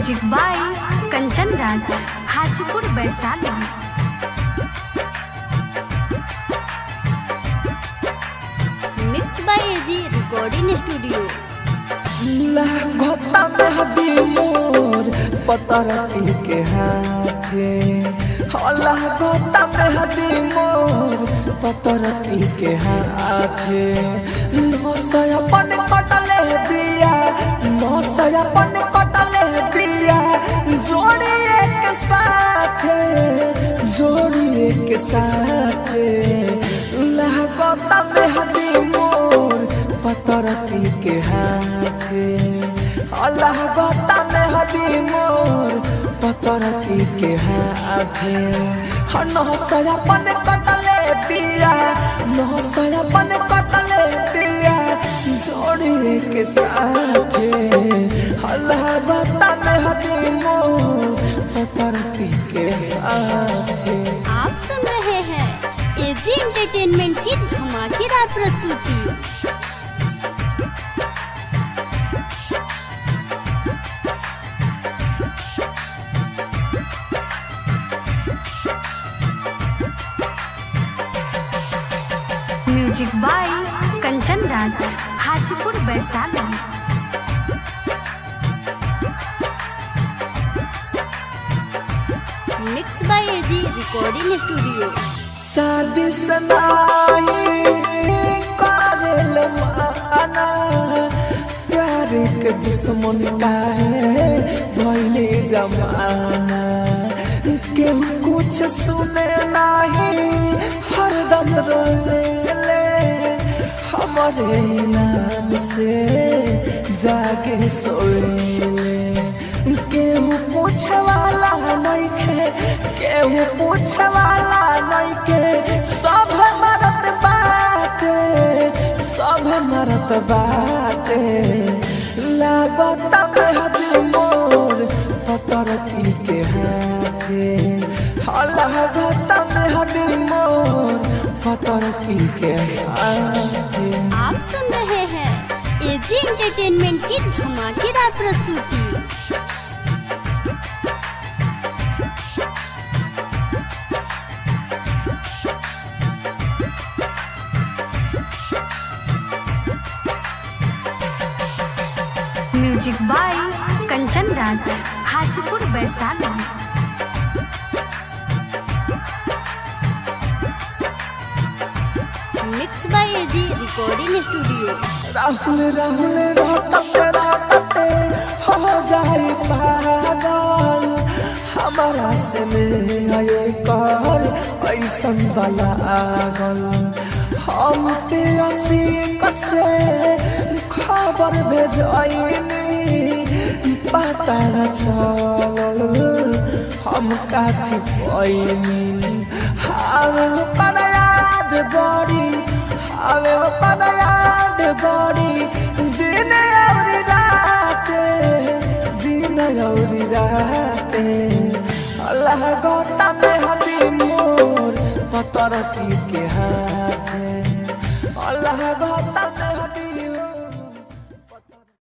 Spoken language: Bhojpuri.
Music by Kanchan Raj, Hajipur Vaishali. Mix by AG recording studio. घोटा में हदी मोर पतरती के हाथे, अल्लाह घोटा में हदी मोर पतरती के हाथे। नौसयापन कटले बिया, नौसयापन कटले बिया, जोड़ी एक साथे, जोड़ी एक साथे। घोटा में हदी मोर पतरती के हाथे, अल्लाह घोटा में हदी मोर पतरती के हाथे। नौसयापन कटले बिया, नौसयापन कटले बिया, जोड़ी के साथे। अल्लाह घोटा में हदी मोर पतरती के हाथे। आप सुन रहे हैं एजी एंटरटेनमेंट की धमाकेदार प्रस्तुति। Music by Kanchan Raj, Hajipur Vaishali. Mix by AG recording studio. शादी सनाई कारेल माना, प्यार के दुश्मन काहे भइले जमाना। केहू कुछ सुने नाही, हरदम रोले हमारे नाम से जागे सोए। केहू पूछे वाला नहीं के, केहू पूछे वाला नहीं के, सब मरत बाटे, सब मरत बाटे। लागत में हदी मोर पतरती के हाथे, लागत में हदी मोर पतरती के हाथे। आप सुन रहे हैं एजी एंटरटेनमेंट की धमाकेदार प्रस्तुति। Music by Kanchan Raj, Hajipur Vaishali. Mix by AG recording studio. Rahul Rahul रोटते हो जाई पागल, हमारा से ले कर ऐसन वाला आगल। हम तेसी कसे खबर भेजनी, पता न चलल हम काथी पैनी। हवे पर याद बड़ी, हवे पर याद बड़ी, दिन और राते, दिन और राते। अल्लाह घोटा में हदी मोर पतरती के हाथे, अल्लाह घोटा